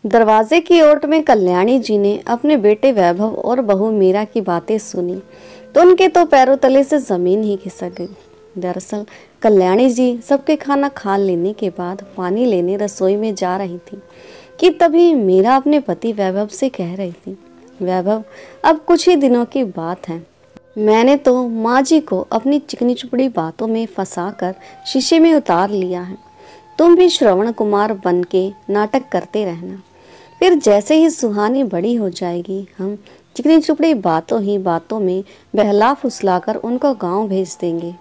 दरवाजे की ओट में कल्याणी जी ने अपने बेटे वैभव और बहू मीरा की बातें सुनी तो उनके तो पैरों तले से जमीन ही खिसक गई। दरअसल कल्याणी जी सबके खाना खा लेने के बाद पानी लेने रसोई में जा रही थी कि तभी मीरा अपने पति वैभव से कह रही थी, वैभव, अब कुछ ही दिनों की बात है, मैंने तो माँ जी को अपनी चिकनी चुपड़ी बातों में फंसाकर शीशे में उतार लिया है। तुम भी श्रवण कुमार बन के नाटक करते रहना। फिर जैसे ही सुहानी बड़ी हो जाएगी हम चिकनी चुपड़ी बातों में बहला फुसलाकर उनको गांव भेज देंगे।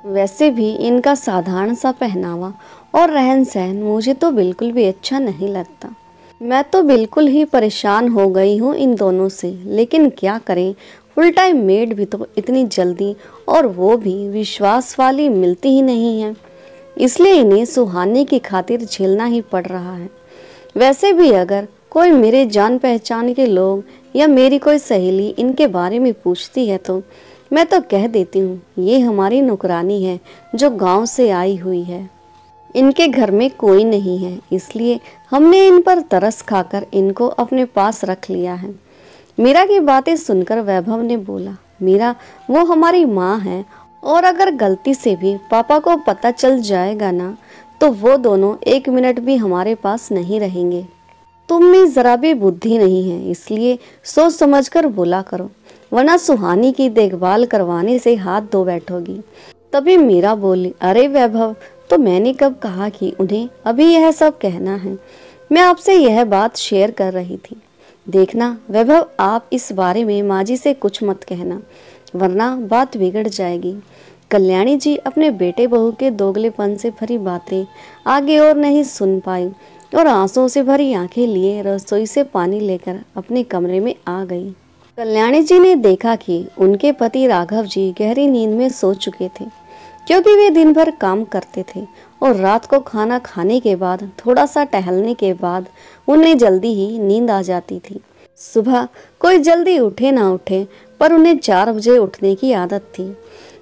वैसे भी इनका साधारण सा पहनावा और रहन सहन मुझे तो बिल्कुल भी अच्छा नहीं लगता। मैं तो बिल्कुल ही परेशान हो गई हूँ इन दोनों से, लेकिन क्या करें, फुल टाइम मेड भी तो इतनी जल्दी और वो भी विश्वास वाली मिलती ही नहीं है, इसलिए इन्हें सुहानी की खातिर झेलना ही पड़ रहा है। वैसे भी अगर कोई मेरे जान पहचान के लोग या मेरी कोई सहेली इनके बारे में पूछती है तो मैं तो कह देती हूँ ये हमारी नौकरानी है जो गांव से आई हुई है। इनके घर में कोई नहीं है, इसलिए हमने इन पर तरस खाकर इनको अपने पास रख लिया है। मीरा की बातें सुनकर वैभव ने बोला, मीरा, वो हमारी माँ है और अगर गलती से भी पापा को पता चल जाएगा ना तो वो दोनों एक मिनट भी हमारे पास नहीं रहेंगे। तुम में जरा भी बुद्धि नहीं है, इसलिए सोच समझकर बोला करो, वरना सुहानी की देखभाल करवाने से हाथ धो बैठोगी। तभी मीरा बोली, अरे वैभव, तो मैंने कब कहा कि उन्हें अभी यह सब कहना है। मैं आपसे यह बात शेयर कर रही थी। देखना वैभव, आप इस बारे में माँ जी से कुछ मत कहना, वरना बात बिगड़ जाएगी। कल्याणी जी अपने बेटे बहू के दोगलेपन से भरी बातें आगे और नहीं सुन पाई और आंसुओं से भरी आंखें लिए रसोई से पानी लेकर अपने कमरे में आ गई। कल्याणी जी ने देखा कि उनके पति राघव जी गहरी नींद में सो चुके थे, क्योंकि वे दिन भर काम करते थे और रात को खाना खाने के बाद थोड़ा सा टहलने के बाद उन्हें जल्दी ही नींद आ जाती थी। सुबह कोई जल्दी उठे ना उठे, पर उन्हें 4 बजे उठने की आदत थी।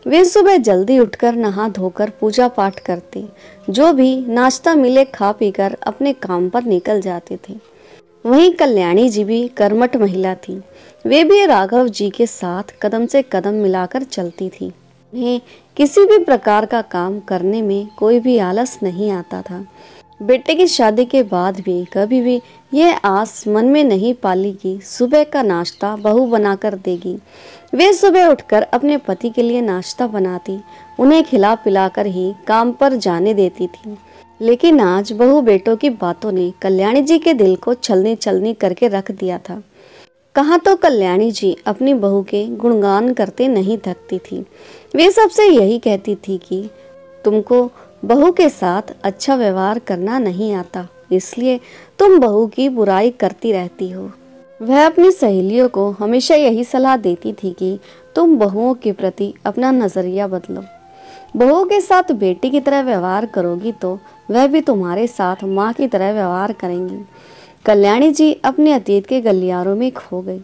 वे सुबह जल्दी उठकर नहा धोकर पूजा पाठ करते, जो भी नाश्ता मिले खा पीकर अपने काम पर निकल जाते थे। वहीं कल्याणी जी भी कर्मठ महिला थी। वे भी राघव जी के साथ कदम से कदम मिलाकर चलती थी। उन्हें किसी भी प्रकार का काम करने में कोई भी आलस नहीं आता था। बेटे की शादी के बाद भी कभी भी यह आस मन में नहीं पाली कि सुबह का नाश्ता बहू बनाकर देगी। वे सुबह उठकर अपने पति के लिए नाश्ता बनाती, उन्हें खिला पिलाकर ही काम पर जाने देती थी। लेकिन आज बहू बेटों की बातों ने कल्याणी जी के दिल को छलनी छलनी करके रख दिया था। कहाँ तो कल्याणी जी अपनी बहू के गुणगान करते नहीं थकती थी। वे सबसे यही कहती थी कि तुमको बहू के साथ अच्छा व्यवहार करना नहीं आता, इसलिए तुम बहू की बुराई करती रहती हो। वह अपनी सहेलियों को हमेशा यही सलाह देती थी कि तुम बहुओं के प्रति अपना नजरिया बदलो। बहू के साथ बेटी की तरह व्यवहार करोगी तो वह भी तुम्हारे साथ माँ की तरह व्यवहार करेंगी। कल्याणी जी अपने अतीत के गलियारों में खो गई।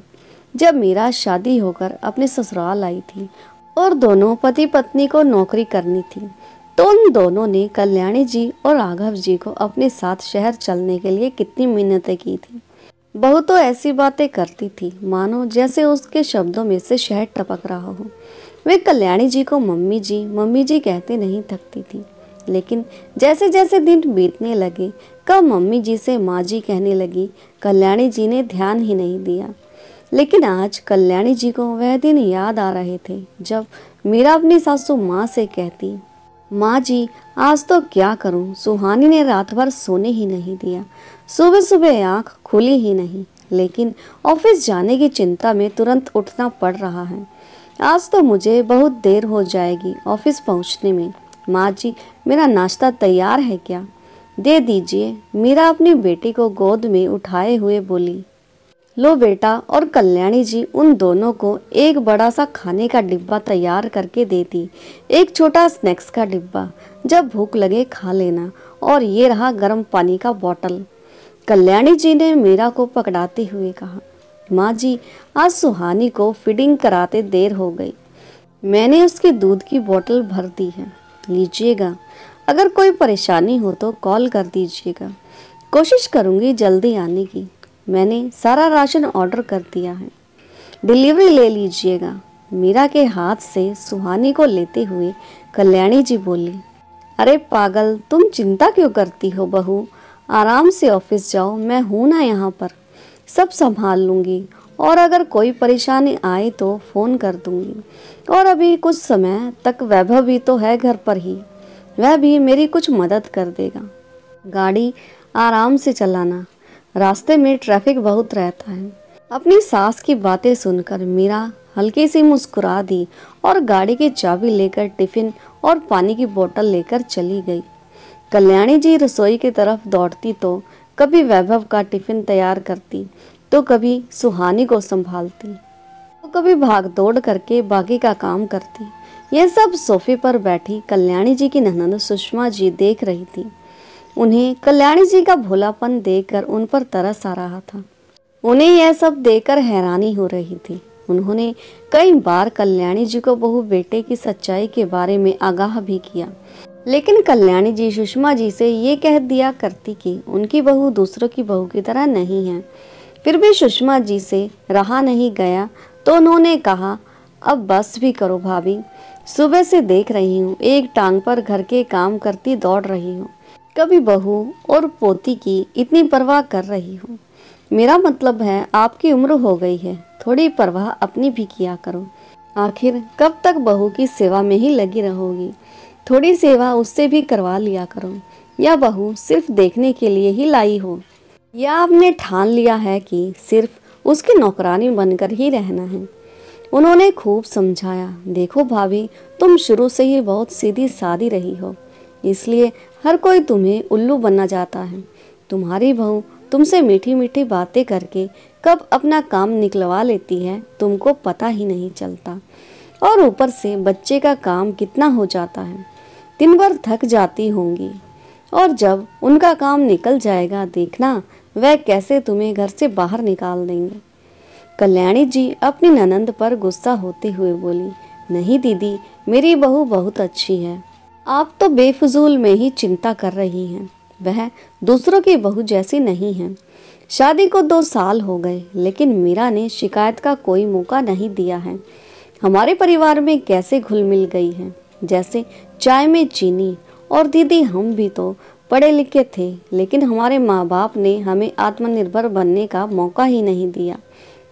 जब मीरा शादी होकर अपने ससुराल आई थी और दोनों पति पत्नी को नौकरी करनी थी, तो उन दोनों ने कल्याणी जी और राघव जी को अपने साथ शहर चलने के लिए कितनी मिन्नतें की थी। बहू तो ऐसी बातें करती थी मानो जैसे उसके शब्दों में से शहद टपक रहा हो। वे कल्याणी जी को मम्मी जी कहते नहीं थकती थी, लेकिन जैसे जैसे दिन बीतने लगे कब मम्मी जी से माँ जी कहने लगी, कल्याणी जी ने ध्यान ही नहीं दिया। लेकिन आज कल्याणी जी को वह दिन याद आ रहे थे जब मीरा अपनी सासू माँ से कहती, माँ जी, आज तो क्या करूं, सुहानी ने रात भर सोने ही नहीं दिया, सुबह सुबह आँख खुली ही नहीं, लेकिन ऑफिस जाने की चिंता में तुरंत उठना पड़ रहा है। आज तो मुझे बहुत देर हो जाएगी ऑफिस पहुंचने में। माँ जी, मेरा नाश्ता तैयार है क्या? दे दीजिए। मीरा अपनी बेटी को गोद में उठाए हुए बोली। लो बेटा। और कल्याणी जी उन दोनों को एक बड़ा सा खाने का डिब्बा तैयार करके देती, एक छोटा स्नैक्स का डिब्बा, जब भूख लगे खा लेना, और ये रहा गर्म पानी का बोतल। कल्याणी जी ने मीरा को पकड़ाते हुए कहा, माँ जी, आज सुहानी को फीडिंग कराते देर हो गई, मैंने उसकी दूध की बोतल भर दी है, लीजिएगा, अगर कोई परेशानी हो तो कॉल कर दीजिएगा। कोशिश करूंगी जल्दी आने की। मैंने सारा राशन ऑर्डर कर दिया है, डिलीवरी ले लीजिएगा। मीरा के हाथ से सुहानी को लेते हुए कल्याणी जी बोली, अरे पागल, तुम चिंता क्यों करती हो बहू, आराम से ऑफिस जाओ, मैं हूं ना यहाँ पर, सब संभाल लूंगी। और अगर कोई परेशानी आए तो फ़ोन कर दूंगी। और अभी कुछ समय तक वैभव भी तो है घर पर ही, वह भी मेरी कुछ मदद कर देगा। गाड़ी आराम से चलाना, रास्ते में ट्रैफिक बहुत रहता है। अपनी सास की बातें सुनकर मीरा हल्की सी मुस्कुरा दी और गाड़ी की चाबी लेकर टिफिन और पानी की बोतल लेकर चली गई। कल्याणी जी रसोई की तरफ दौड़ती तो कभी वैभव का टिफिन तैयार करती, तो कभी सुहानी को संभालती, तो कभी भाग दौड़ करके बाकी का काम करती। यह सब सोफे पर बैठी कल्याणी जी की ननद सुषमा जी देख रही थी। उन्हें कल्याणी जी का भोलापन देखकर उन पर तरस आ रहा था। उन्हें यह सब देखकर हैरानी हो रही थी। उन्होंने कई बार कल्याणी जी को बहू बेटे की सच्चाई के बारे में आगाह भी किया, लेकिन कल्याणी जी सुषमा जी से ये कह दिया करती कि उनकी बहू दूसरों की बहू की तरह नहीं है। फिर भी सुषमा जी से रहा नहीं गया तो उन्होंने कहा, अब बस भी करो भाभी, सुबह से देख रही हूँ एक टांग पर घर के काम करती दौड़ रही हूँ, कभी बहू और पोती की इतनी परवाह कर रही हूँ। मेरा मतलब है आपकी उम्र हो गई है, थोड़ी परवाह अपनी भी किया करो। आखिर कब तक बहू की सेवा में ही लगी रहोगी, थोड़ी सेवा उससे भी करवा लिया करो। या बहू सिर्फ देखने के लिए ही लाई हो, या आपने ठान लिया है कि सिर्फ उसकी नौकरानी बनकर ही रहना है। उन्होंने खूब समझाया, देखो भाभी, तुम शुरू से ही बहुत सीधी सादी रही हो, इसलिए हर कोई तुम्हें उल्लू बनना चाहता है। तुम्हारी बहू तुमसे मीठी मीठी बातें करके कब अपना काम निकलवा लेती है तुमको पता ही नहीं चलता। और ऊपर से बच्चे का काम कितना हो जाता है, दिन भर थक जाती होंगी, और जब उनका काम निकल जाएगा देखना वह कैसे तुम्हें घर से बाहर निकाल देंगे। कल्याणी जी अपनी ननंद पर गुस्सा होते हुए बोली, नहीं दीदी, मेरी बहू बहुत अच्छी है, आप तो बेफजूल में ही चिंता कर रही हैं। वह दूसरों की बहू जैसी नहीं है। शादी को 2 साल हो गए, लेकिन मीरा ने शिकायत का कोई मौका नहीं दिया है। हमारे परिवार में कैसे घुल मिल गई है, जैसे चाय में चीनी। और दीदी, हम भी तो पढ़े लिखे थे, लेकिन हमारे माँ बाप ने हमें आत्मनिर्भर बनने का मौका ही नहीं दिया,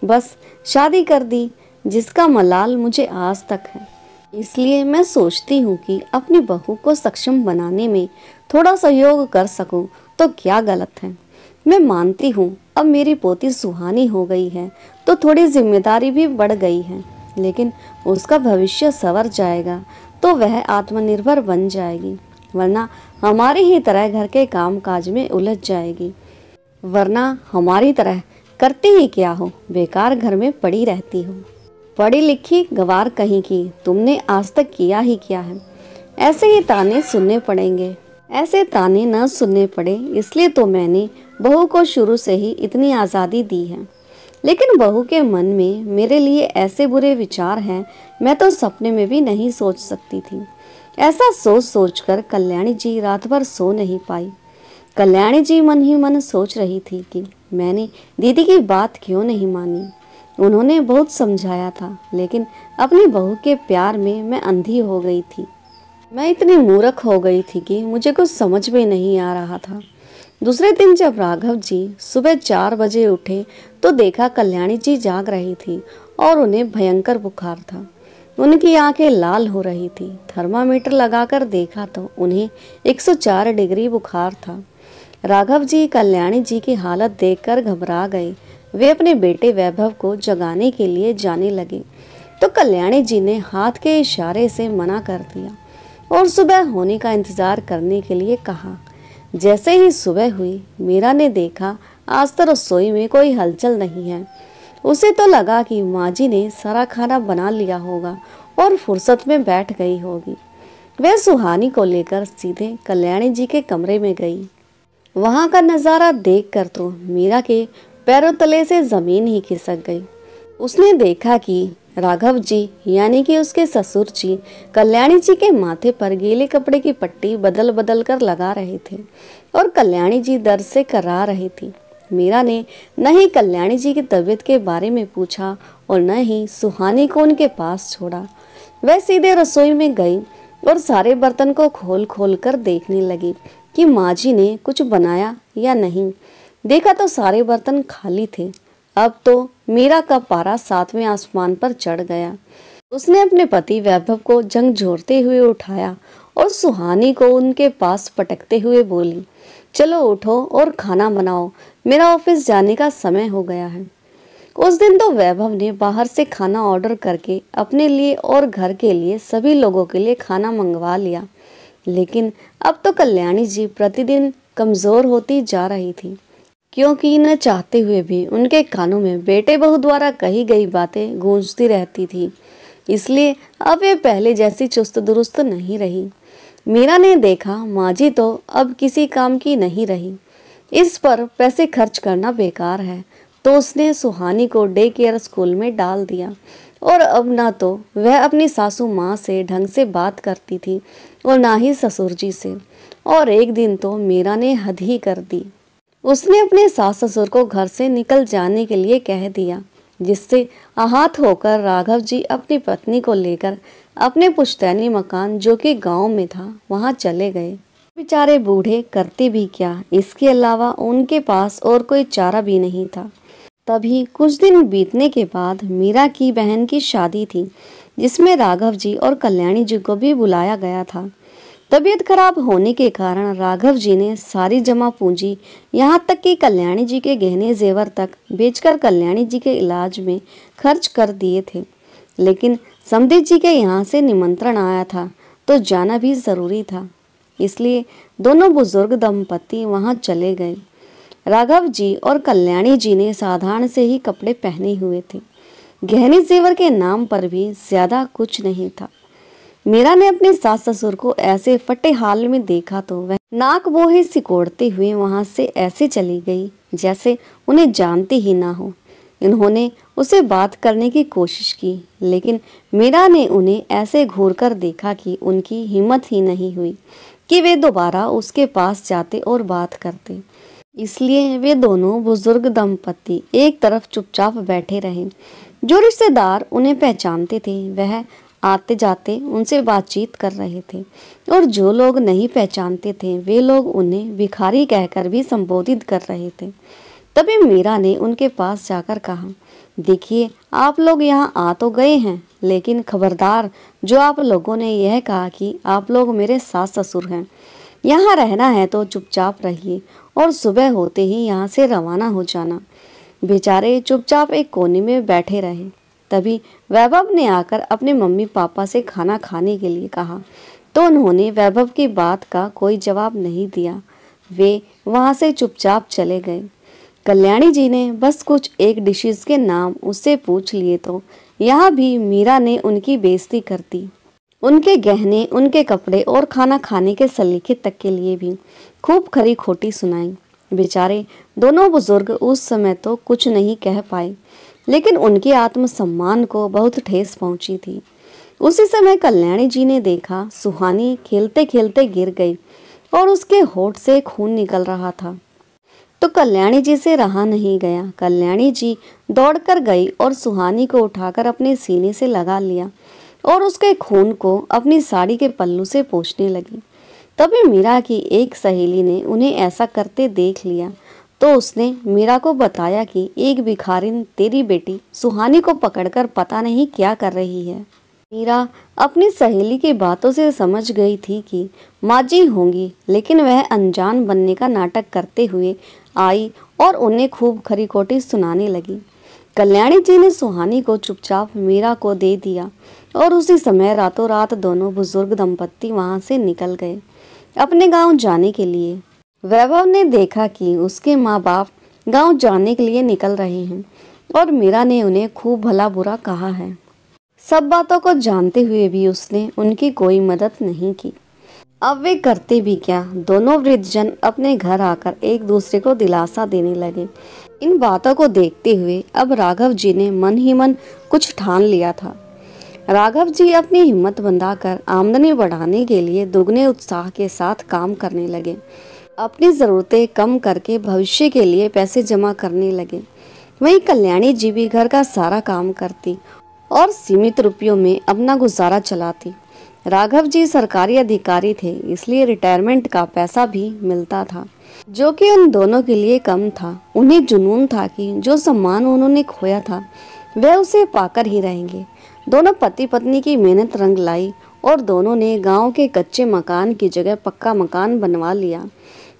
बस शादी कर दी, जिसका मलाल मुझे आज तक है। इसलिए मैं सोचती हूँ कि अपनी बहू को सक्षम बनाने में थोड़ा सहयोग कर सकूं तो क्या गलत है। मैं मानती हूँ अब मेरी पोती सुहानी हो गई है तो थोड़ी जिम्मेदारी भी बढ़ गई है, लेकिन उसका भविष्य संवर जाएगा तो वह आत्मनिर्भर बन जाएगी, वरना हमारी ही तरह घर के काम काज में उलझ जाएगी। वरना हमारी तरह करती ही क्या हो, बेकार घर में पड़ी रहती हो। पढ़ी लिखी गवार कहीं की, तुमने आज तक किया ही क्या है। ऐसे ही ताने सुनने पड़ेंगे। ऐसे ताने न सुनने पड़े इसलिए तो मैंने बहू को शुरू से ही इतनी आज़ादी दी है। लेकिन बहू के मन में मेरे लिए ऐसे बुरे विचार हैं, मैं तो सपने में भी नहीं सोच सकती थी। ऐसा सोच सोच कर कल्याणी जी रात भर सो नहीं पाई। कल्याणी जी मन ही मन सोच रही थी कि मैंने दीदी की बात क्यों नहीं मानी। उन्होंने बहुत समझाया था, लेकिन अपनी बहू के प्यार में मैं अंधी हो गई थी। मैं इतनी मूर्ख हो गई थी कि मुझे कुछ समझ में नहीं आ रहा था। दूसरे दिन जब राघव जी सुबह 4 बजे उठे तो देखा कल्याणी जी जाग रही थी और उन्हें भयंकर बुखार था। उनकी आंखें लाल हो रही थी। थर्मामीटर लगाकर देखा तो उन्हें 104 डिग्री बुखार था। राघव जी कल्याणी जी की हालत देखकर घबरा गए। वे अपने बेटे वैभव को जगाने के लिए जाने लगे तो कल्याणी जी ने हाथ के इशारे से मना कर दिया और सुबह होने का इंतजार करने के लिए कहा। जैसे ही सुबह हुई, मीरा ने देखा आज तो रसोई में कोई हलचल नहीं है। उसे तो लगा कि माँ जी ने सारा खाना बना लिया होगा और फुर्सत में बैठ गई होगी। वह सुहानी को लेकर सीधे कल्याणी जी के कमरे में गई। वहां का नज़ारा देखकर तो मीरा के पैरों तले से जमीन ही खिसक गई। उसने देखा कि राघव जी यानी कि उसके ससुर जी कल्याणी जी के माथे पर गीले कपड़े की पट्टी बदल बदल कर लगा रहे थे और कल्याणी जी दर्द से कराह रही थी। मीरा ने न ही कल्याणी जी की तबीयत के बारे में पूछा और न ही सुहानी को उनके पास छोड़ा। वह सीधे रसोई में गई और सारे बर्तन को खोल खोल कर देखने लगी कि माँ जी ने कुछ बनाया या नहीं। देखा तो सारे बर्तन खाली थे। अब तो मीरा का पारा 7वें आसमान पर चढ़ गया। उसने अपने पति वैभव को झंझोरते हुए उठाया और सुहानी को उनके पास पटकते हुए बोली, चलो उठो और खाना बनाओ, मेरा ऑफिस जाने का समय हो गया है। उस दिन तो वैभव ने बाहर से खाना ऑर्डर करके अपने लिए और घर के लिए सभी लोगों के लिए खाना मंगवा लिया। लेकिन अब तो कल्याणी जी प्रतिदिन कमजोर होती जा रही थी, क्योंकि न चाहते हुए भी उनके कानों में बेटे बहू द्वारा कही गई बातें गूंजती रहती थी। इसलिए अब वे पहले जैसी चुस्त दुरुस्त नहीं रही। मीरा ने देखा माँ जी तो अब किसी काम की नहीं रही, इस पर पैसे खर्च करना बेकार है, तो उसने सुहानी को डे केयर स्कूल में डाल दिया। और अब ना तो वह अपनी सासू माँ से ढंग से बात करती थी और ना ही ससुर जी से। और एक दिन तो मीरा ने हद ही कर दी। उसने अपने सास ससुर को घर से निकल जाने के लिए कह दिया, जिससे आहत होकर राघव जी अपनी पत्नी को लेकर अपने पुश्तैनी मकान जो कि गांव में था वहां चले गए। बेचारे बूढ़े करते भी क्या, इसके अलावा उनके पास और कोई चारा भी नहीं था। तभी कुछ दिन बीतने के बाद मीरा की बहन की शादी थी, जिसमें राघव जी और कल्याणी जी को भी बुलाया गया था। तबीयत खराब होने के कारण राघव जी ने सारी जमा पूंजी, यहाँ तक कि कल्याणी जी के गहने जेवर तक बेचकर कल्याणी जी के इलाज में खर्च कर दिए थे। लेकिन समधी जी के यहाँ से निमंत्रण आया था तो जाना भी जरूरी था, इसलिए दोनों बुजुर्ग दंपति वहां चले गए। राघव जी और कल्याणी जी ने साधारण से ही कपड़े पहने हुए थे। गहने जेवर के नाम पर भी ज्यादा कुछ नहीं था। मीरा ने अपने सास ससुर को ऐसे फटे हाल में देखा तो वह नाक बोहे सिकोड़ते हुए वहां से ऐसे चली गई जैसे उन्हें जानते ही ना हो। इन्होंने उसे बात करने की कोशिश की, लेकिन मीरा ने उन्हें ऐसे घूर कर देखा कि उनकी हिम्मत ही नहीं हुई कि वे दोबारा उसके पास जाते और बात करते। इसलिए वे दोनों बुजुर्ग दंपति एक तरफ चुपचाप बैठे रहे। जो रिश्तेदार उन्हें पहचानते थे वह आते जाते उनसे बातचीत कर रहे थे, और जो लोग नहीं पहचानते थे वे लोग उन्हें भिखारी कहकर भी संबोधित कर रहे थे। तभी मीरा ने उनके पास जाकर कहा, देखिए आप लोग यहाँ आ तो गए हैं, लेकिन खबरदार, जो आप लोगों ने यह कहा कि आप लोग मेरे सास ससुर हैं, यहाँ रहना है तो चुपचाप रहिए और सुबह होते ही यहाँ से रवाना हो जाना। बेचारे चुपचाप एक कोने में बैठे रहे। तभी वैभव ने आकर अपने मम्मी पापा से खाना खाने के लिए कहा, तो उन्होंने वैभव की बात का कोई जवाब नहीं दिया। वे वहां से चुपचाप चले गए। कल्याणी जी ने बस कुछ एक डिशेस के नाम उससे पूछ लिए तो यहाँ भी मीरा ने उनकी बेइज्जती कर दी। उनके गहने, उनके कपड़े और खाना खाने के सलीके तक के लिए भी खूब खरी खोटी सुनाई। बेचारे दोनों बुजुर्ग उस समय तो कुछ नहीं कह पाए, लेकिन उनके आत्मसम्मान को बहुत ठेस पहुंची थी। उसी समय कल्याणी जी ने देखा सुहानी खेलते खेलते गिर गई और उसके होठ से खून निकल रहा था। तो कल्याणी जी से रहा नहीं गया। कल्याणी जी दौड़कर गई और सुहानी को उठाकर अपने सीने से लगा लिया और उसके खून को अपनी साड़ी के पल्लू से पोंछने लगी। तभी मीरा की एक सहेली ने उन्हें ऐसा करते देख लिया, तो उसने मीरा को बताया कि एक भिखारिन तेरी बेटी सुहानी को पकड़कर पता नहीं क्या कर रही है। मीरा अपनी सहेली की बातों से समझ गई थी कि माँ जी होंगी, लेकिन वह अनजान बनने का नाटक करते हुए आई और उन्हें खूब खरी खोटी सुनाने लगी। कल्याणी जी ने सुहानी को चुपचाप मीरा को दे दिया और उसी समय रातों रात दोनों बुजुर्ग दंपत्ति वहां से निकल गए अपने गांव जाने के लिए। वैभव ने देखा कि उसके माँ बाप गांव जाने के लिए निकल रहे हैं और मीरा ने उन्हें खूब भला बुरा कहा है। सब बातों को जानते हुए भी उसने उनकी कोई मदद नहीं की। अब वे करते भी क्या, दोनों वृद्धजन अपने घर आकर एक दूसरे को दिलासा देने लगे। इन बातों को देखते हुए अब राघव जी ने मन ही मन कुछ ठान लिया था। राघव जी अपनी हिम्मत बंधाकर आमदनी बढ़ाने के लिए दुगने उत्साह के साथ काम करने लगे। अपनी ज़रूरतें कम करके भविष्य के लिए पैसे जमा करने लगे। वहीं कल्याणी जी भी घर का सारा काम करती और सीमित रुपयों में अपना गुजारा चलाती। राघव जी सरकारी अधिकारी थे, इसलिए रिटायरमेंट का पैसा भी मिलता था, जो कि उन दोनों के लिए कम था। उन्हें जुनून था कि जो सम्मान उन्होंने खोया था वह उसे पाकर ही रहेंगे। दोनों पति पत्नी की मेहनत रंग लाई और दोनों ने गांव के कच्चे मकान की जगह पक्का मकान बनवा लिया।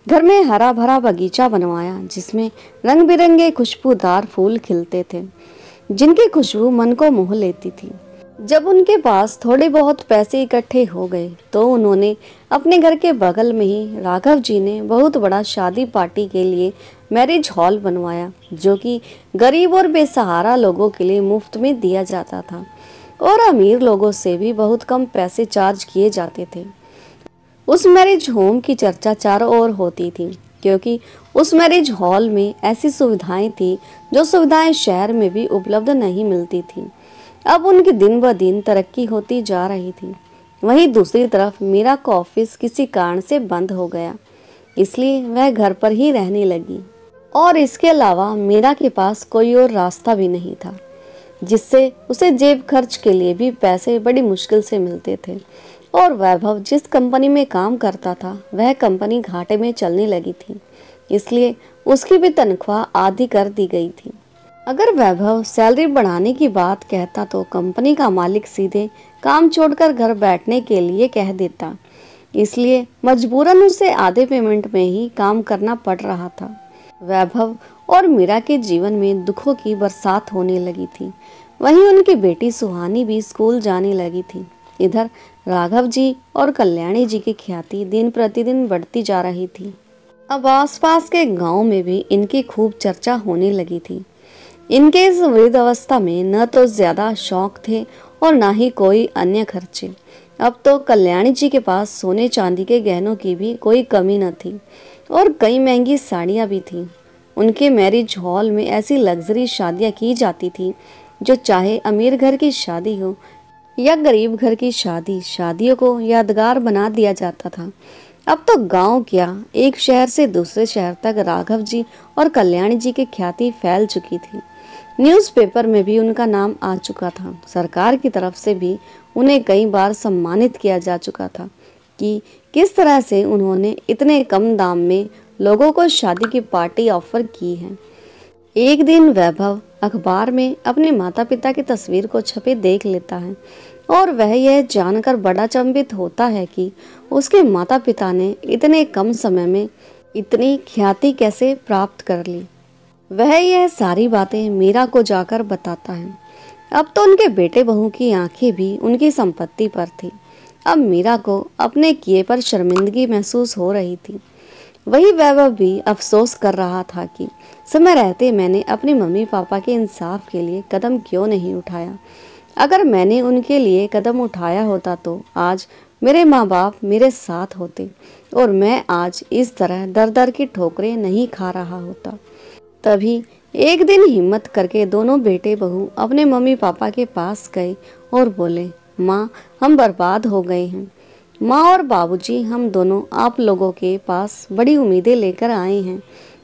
घर में हरा भरा बगीचा बनवाया, जिसमें रंग बिरंगे खुशबूदार फूल खिलते थे, जिनकी खुशबू मन को मोह लेती थी। जब उनके पास थोड़े बहुत पैसे इकट्ठे हो गए तो उन्होंने अपने घर के बगल में ही राघव जी ने बहुत बड़ा शादी पार्टी के लिए मैरिज हॉल बनवाया, जो कि गरीब और बेसहारा लोगों के लिए मुफ्त में दिया जाता था और अमीर लोगों से भी बहुत कम पैसे चार्ज किए जाते थे। उस मैरिज होम की चर्चा चारों ओर होती थी, क्योंकि उस मैरिज हॉल में ऐसी सुविधाएं थी जो सुविधाएं शहर में भी उपलब्ध नहीं मिलती थी। अब उनकी दिन ब दिन तरक्की होती जा रही थी। वहीं दूसरी तरफ मीरा का ऑफिस किसी कारण से बंद हो गया, इसलिए वह घर पर ही रहने लगी और इसके अलावा मीरा के पास कोई और रास्ता भी नहीं था, जिससे उसे जेब खर्च के लिए भी पैसे बड़ी मुश्किल से मिलते थे। और वैभव जिस कंपनी में काम करता था वह कंपनी घाटे में चलने लगी थी, इसलिए उसकी भी तनख्वाह आधी कर दी गई थी। अगर वैभव सैलरी बढ़ाने की बात कहता तो कंपनी का मालिक सीधे काम छोड़कर घर बैठने के लिए कह देता, इसलिए मजबूरन उसे आधे पेमेंट में ही काम करना पड़ रहा था। वैभव और मीरा के जीवन में दुखों की बरसात होने लगी थी। वहीं उनकी बेटी सुहानी भी स्कूल जाने लगी थी। इधर राघव जी और कल्याणी जी की ख्याति दिन प्रतिदिन बढ़ती जा रही थी। अब आसपास के गांव में भी इनकी खूब चर्चा होने लगी थी। इनके इस वृद्ध अवस्था में न तो ज्यादा शौक थे और न ही कोई अन्य खर्चे। अब तो कल्याणी जी के पास सोने चांदी के गहनों की भी कोई कमी न थी और कई महंगी साड़ियाँ भी थीं। उनके मैरिज हॉल में ऐसी लग्जरी शादियाँ की जाती थी जो चाहे अमीर घर की शादी हो या गरीब घर की शादी, शादियों को यादगार बना दिया जाता था। अब तो गांव क्या, एक शहर से दूसरे शहर तक राघव जी और कल्याणी जी की ख्याति फैल चुकी थी। न्यूज़पेपर में भी उनका नाम आ चुका था। सरकार की तरफ से भी उन्हें कई बार सम्मानित किया जा चुका था कि किस तरह से उन्होंने इतने कम दाम में लोगों को शादी की पार्टी ऑफर की है। एक दिन वैभव अखबार में अपने माता पिता की तस्वीर को छपे देख लेता है और वह यह जानकर बड़ा चंभित होता है कि उसके माता पिता ने इतने कम समय में इतनी ख्याति कैसे प्राप्त कर ली। वह यह सारी बातें मीरा को जाकर बताता है। अब तो उनके बेटे बहू की आंखें भी उनकी संपत्ति पर थी। अब मीरा को अपने किए पर शर्मिंदगी महसूस हो रही थी। वही वैभव भी अफसोस कर रहा था कि समय रहते मैंने अपने मम्मी पापा के इंसाफ के लिए कदम क्यों नहीं उठाया। अगर मैंने उनके लिए कदम उठाया होता तो आज मेरे माँ बाप मेरे साथ होते और मैं आज इस तरह दर दर की ठोकरें नहीं खा रहा होता। तभी एक दिन हिम्मत करके दोनों बेटे बहू अपने मम्मी पापा के पास गए और बोले, माँ हम बर्बाद हो गए हैं। माँ और बाबूजी हम दोनों आप लोगों के पास बड़ी उम्मीदें लेकर आए हैं।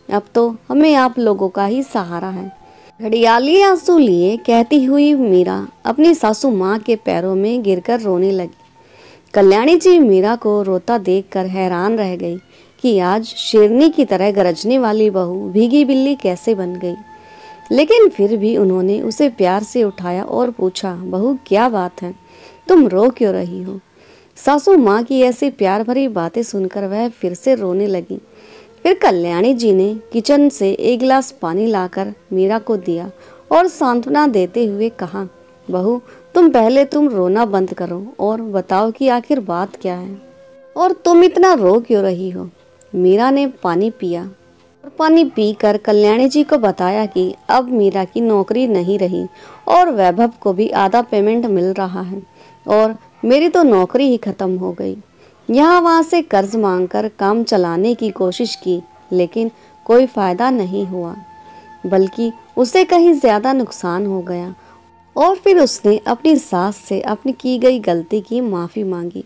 अब तो हमें आप लोगों का ही सहारा है। घड़ियाली आंसू लिए कहती हुई मीरा अपनी सासू माँ के पैरों में गिरकर रोने लगी। कल्याणी जी मीरा को रोता देखकर हैरान रह गई कि आज शेरनी की तरह गरजने वाली बहू भीगी बिल्ली कैसे बन गई। लेकिन फिर भी उन्होंने उसे प्यार से उठाया और पूछा, बहू क्या बात है, तुम रो क्यों रही हो। सासू माँ की ऐसी प्यार भरी बातें सुनकर वह फिर से रोने लगी। फिर कल्याणी जी ने किचन से एक गिलास पानी लाकर मीरा को दिया और सांत्वना देते हुए कहा, बहू तुम रोना बंद करो और बताओ कि आखिर बात क्या है और तुम इतना रो क्यों रही हो। मीरा ने पानी पिया और पानी पीकर कल्याणी जी को बताया कि अब मीरा की नौकरी नहीं रही और वैभव को भी आधा पेमेंट मिल रहा है और मेरी तो नौकरी ही खत्म हो गई। यहाँ वहाँ से कर्ज मांगकर काम चलाने की कोशिश की, लेकिन कोई फायदा नहीं हुआ, बल्कि उसे कहीं ज्यादा नुकसान हो गया। और फिर उसने अपनी सास से अपनी की गई गलती की माफी मांगी।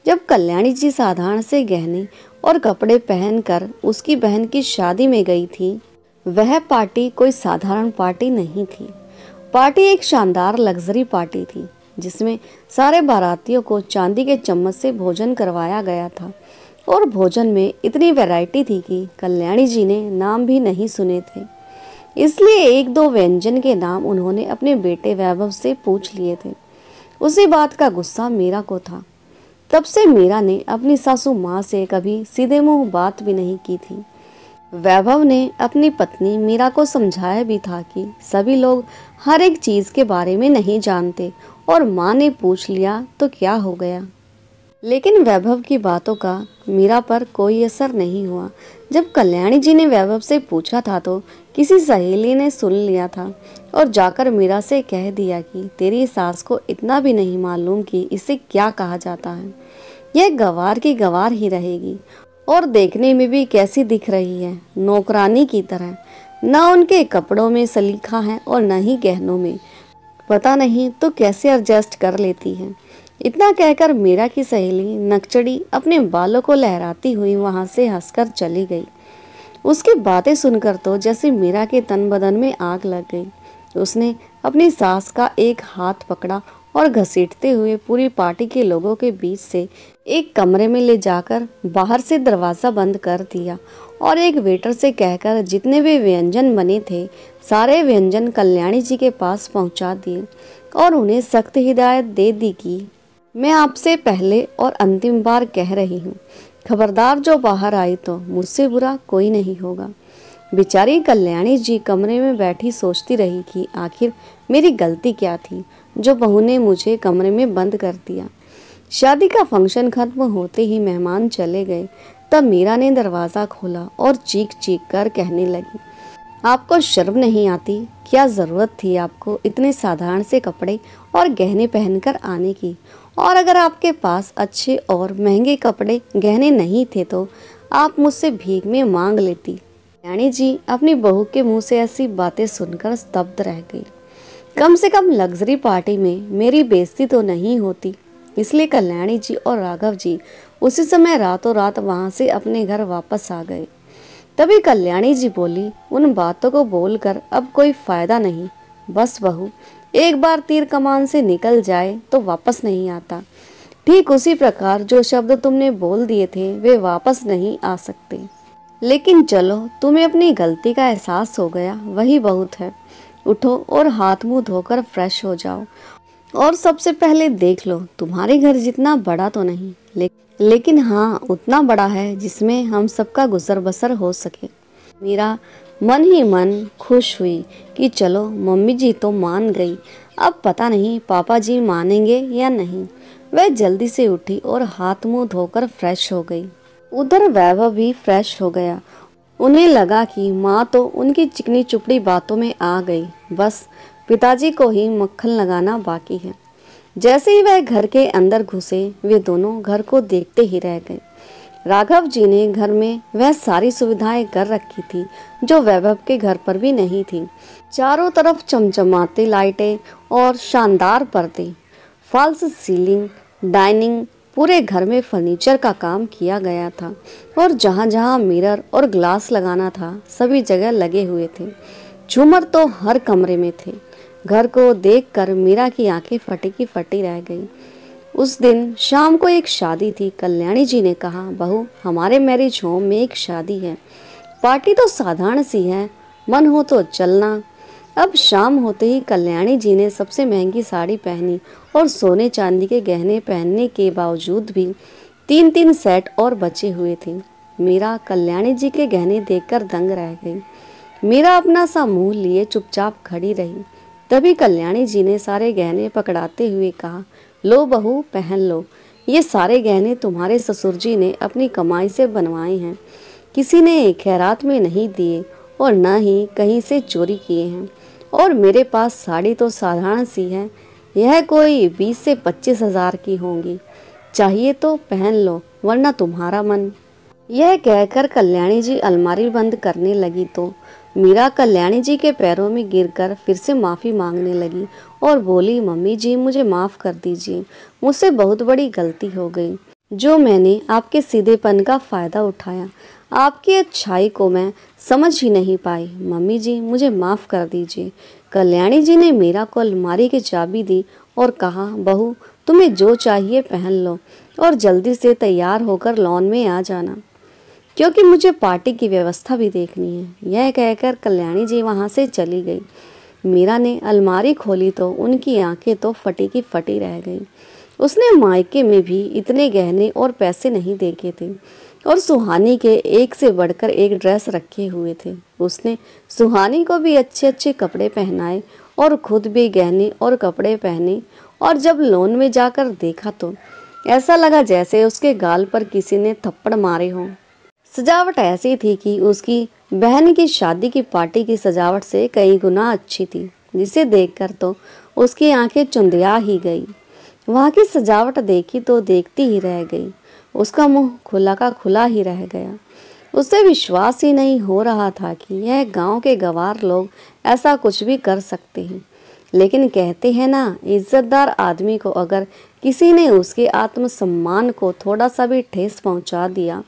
जब कल्याणी जी साधारण से गहने और कपड़े पहनकर उसकी बहन की शादी में गई थी, वह पार्टी कोई साधारण पार्टी नहीं थी। पार्टी एक शानदार लग्जरी पार्टी थी, जिसमें सारे बारातियों को चांदी के चम्मच से भोजन करवाया गया था। और भोजन में इतनी वैरायटी थी कि कल्याणी जी ने नाम भी नहीं सुने थे, इसलिए एक दो व्यंजन के नाम उन्होंने अपने बेटे वैभव से पूछ लिए थे। उसी बात का गुस्सा मीरा को था। तब से मीरा ने अपनी सासू माँ से कभी सीधे मुंह बात भी नहीं की थी। वैभव ने अपनी पत्नी मीरा को समझाया भी था कि सभी लोग हर एक चीज के बारे में नहीं जानते, और माँ ने पूछ लिया तो क्या हो गया। लेकिन वैभव की बातों का मीरा पर कोई असर नहीं हुआ। जब कल्याणी जी ने वैभव से पूछा था तो किसी सहेली ने सुन लिया था और जाकर मीरा से कह दिया कि तेरी सास को इतना भी नहीं मालूम कि इसे क्या कहा जाता है। यह गवार की गवार ही रहेगी, और देखने में भी कैसी दिख रही है, नौकरानी की तरह। न उनके कपड़ों में सलीका है और न ही गहनों में, पता नहीं तो कैसे एडजस्ट कर लेती है। इतना कहकर मीरा की सहेली नकचड़ी अपने बालों को लहराती हुई वहां से हंसकर चली गई। उसकी बातें सुनकर तो जैसे मीरा के तन बदन में आग लग गई। उसने अपनी सास का एक हाथ पकड़ा और घसीटते हुए पूरी पार्टी के लोगों के बीच से एक कमरे में ले जाकर बाहर से दरवाजा बंद कर दिया और एक वेटर से कहकर जितने भी व्यंजन बने थे सारे व्यंजन कल्याणी जी के पास पहुंचा दिए और उन्हें सख्त हिदायत दे दी कि मैं आपसे पहले और अंतिम बार कह रही हूँ, खबरदार जो बाहर आई तो मुझसे बुरा कोई नहीं होगा। बेचारी कल्याणी जी कमरे में बैठी सोचती रही कि आखिर मेरी गलती क्या थी जो बहू ने मुझे कमरे में बंद कर दिया। शादी का फंक्शन खत्म होते ही मेहमान चले गए। तब मीरा ने दरवाज़ा खोला और चीख चीख कर कहने लगी, आपको शर्म नहीं आती? क्या ज़रूरत थी आपको इतने साधारण से कपड़े और गहने पहनकर आने की? और अगर आपके पास अच्छे और महंगे कपड़े गहने नहीं थे तो आप मुझसे भीख में मांग लेती। रानी जी अपनी बहू के मुंह से ऐसी बातें सुनकर स्तब्ध रह गई। कम से कम लग्जरी पार्टी में मेरी बेइज्जती तो नहीं होती। इसलिए कल्याणी जी और राघव जी उसी समय रातों रात वहां से अपने घर वापस आ गए। तभी कल्याणी जी बोली, उन बातों को बोलकर अब कोई फायदा नहीं। बस बहू, एक बार तीर कमान से निकल जाए तो वापस नहीं आता। ठीक उसी प्रकार जो शब्द तुमने बोल दिए थे वे वापस नहीं आ सकते। लेकिन चलो, तुम्हें अपनी गलती का एहसास हो गया, वही बहुत है। उठो और हाथ मुंह धोकर फ्रेश हो जाओ। और सबसे पहले देख लो, तुम्हारे घर जितना बड़ा तो नहीं, लेकिन हाँ उतना बड़ा है जिसमें हम सबका गुजर बसर हो सके। मीरा मन ही मन खुश हुई कि चलो मम्मी जी तो मान गई, अब पता नहीं पापा जी मानेंगे या नहीं। वह जल्दी से उठी और हाथ मुंह धोकर फ्रेश हो गई। उधर वैभव भी फ्रेश हो गया। उन्हें लगा कि माँ तो उनकी चिकनी चुपड़ी बातों में आ गई, बस पिताजी को ही मक्खन लगाना बाकी है। जैसे ही वह घर के अंदर घुसे वे दोनों घर को देखते ही रह गए। राघव जी ने घर में वह सारी सुविधाएं कर रखी थी जो वैभव के घर पर भी नहीं थी। चारों तरफ चमचमाती लाइटें और शानदार पर्दे, फॉल्स सीलिंग, डाइनिंग, पूरे घर में फर्नीचर का काम किया गया था और जहाँ जहाँ मिरर और ग्लास लगाना था सभी जगह लगे हुए थे। झूमर तो हर कमरे में थे। घर को देखकर मीरा की आंखें फटी की फटी रह गई। उस दिन शाम को एक शादी थी। कल्याणी जी ने कहा, बहू हमारे मैरिज होम में एक शादी है, पार्टी तो साधारण सी है, मन हो तो चलना। अब शाम होते ही कल्याणी जी ने सबसे महंगी साड़ी पहनी और सोने चांदी के गहने पहनने के बावजूद भी 3-3 सेट और बचे हुए थे। मीरा कल्याणी जी के गहने देखकर दंग रह गई। मीरा अपना सा मुंह लिए चुपचाप खड़ी रही। तभी कल्याणी जी ने सारे गहने पकड़ाते हुए कहा, लो बहू पहन लो, ये सारे गहने तुम्हारे ससुर जी ने अपनी कमाई से बनवाए हैं, किसी ने खैरात में नहीं दिए और न ही कहीं से चोरी किए हैं। और मेरे पास साड़ी तो साधारण सी है, यह कोई 20 से 25 हजार की होंगी। चाहिए तो पहन लो वरना तुम्हारा मन। यह कहकर कल्याणी जी अलमारी बंद करने लगी तो मीरा कल्याणी जी के पैरों में गिरकर फिर से माफ़ी मांगने लगी और बोली, मम्मी जी मुझे माफ़ कर दीजिए, मुझसे बहुत बड़ी गलती हो गई जो मैंने आपके सीधेपन का फ़ायदा उठाया। आपकी अच्छाई को मैं समझ ही नहीं पाई। मम्मी जी मुझे माफ़ कर दीजिए। कल्याणी जी ने मीरा को अलमारी की चाबी दी और कहा, बहू तुम्हें जो चाहिए पहन लो और जल्दी से तैयार होकर लॉन में आ जाना, क्योंकि मुझे पार्टी की व्यवस्था भी देखनी है। यह कहकर कल्याणी जी वहाँ से चली गई। मीरा ने अलमारी खोली तो उनकी आंखें तो फटी की फटी रह गई। उसने मायके में भी इतने गहने और पैसे नहीं देखे थे और सुहानी के एक से बढ़कर एक ड्रेस रखे हुए थे। उसने सुहानी को भी अच्छे अच्छे कपड़े पहनाए और खुद भी गहने और कपड़े पहने, और जब लॉन में जाकर देखा तो ऐसा लगा जैसे उसके गाल पर किसी ने थप्पड़ मारे हों। सजावट ऐसी थी कि उसकी बहन की शादी की पार्टी की सजावट से कई गुना अच्छी थी, जिसे देखकर तो उसकी आंखें चुंधिया ही गई। वहाँ की सजावट देखी तो देखती ही रह गई। उसका मुंह खुला का खुला ही रह गया। उसे विश्वास ही नहीं हो रहा था कि यह गांव के गवार लोग ऐसा कुछ भी कर सकते हैं। लेकिन कहते हैं ना, इज्जतदार आदमी को अगर किसी ने उसके आत्मसम्मान को थोड़ा सा भी ठेस पहुंचा दिया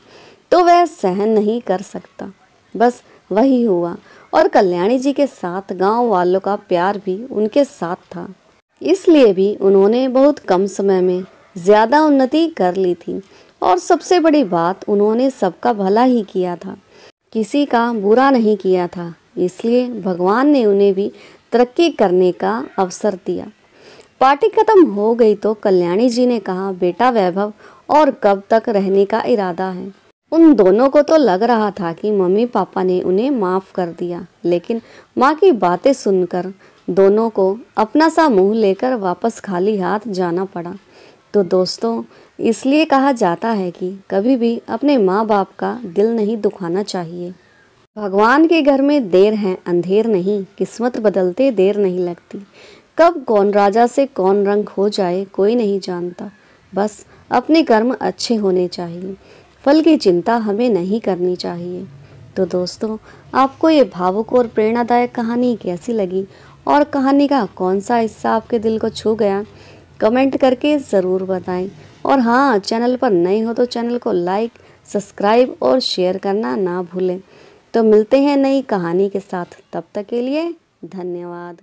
तो वह सहन नहीं कर सकता। बस वही हुआ और कल्याणी जी के साथ गांव वालों का प्यार भी उनके साथ था। इसलिए भी उन्होंने बहुत कम समय में ज़्यादा उन्नति कर ली थी और सबसे बड़ी बात, उन्होंने सबका भला ही किया था, किसी का बुरा नहीं किया था। इसलिए भगवान ने उन्हें भी तरक्की करने का अवसर दिया। पार्टी खत्म हो गई तो कल्याणी जी ने कहा, बेटा वैभव और कब तक रहने का इरादा है? उन दोनों को तो लग रहा था कि मम्मी पापा ने उन्हें माफ़ कर दिया, लेकिन माँ की बातें सुनकर दोनों को अपना सा मुंह लेकर वापस खाली हाथ जाना पड़ा। तो दोस्तों, इसलिए कहा जाता है कि कभी भी अपने माँ बाप का दिल नहीं दुखाना चाहिए। भगवान के घर में देर है अंधेर नहीं, किस्मत बदलते देर नहीं लगती। कब कौन राजा से कौन रंग हो जाए कोई नहीं जानता। बस अपने कर्म अच्छे होने चाहिए, फल की चिंता हमें नहीं करनी चाहिए। तो दोस्तों, आपको ये भावुक और प्रेरणादायक कहानी कैसी लगी और कहानी का कौन सा हिस्सा आपके दिल को छू गया, कमेंट करके ज़रूर बताएं। और हाँ, चैनल पर नए हो तो चैनल को लाइक, सब्सक्राइब और शेयर करना ना भूलें। तो मिलते हैं नई कहानी के साथ, तब तक के लिए धन्यवाद।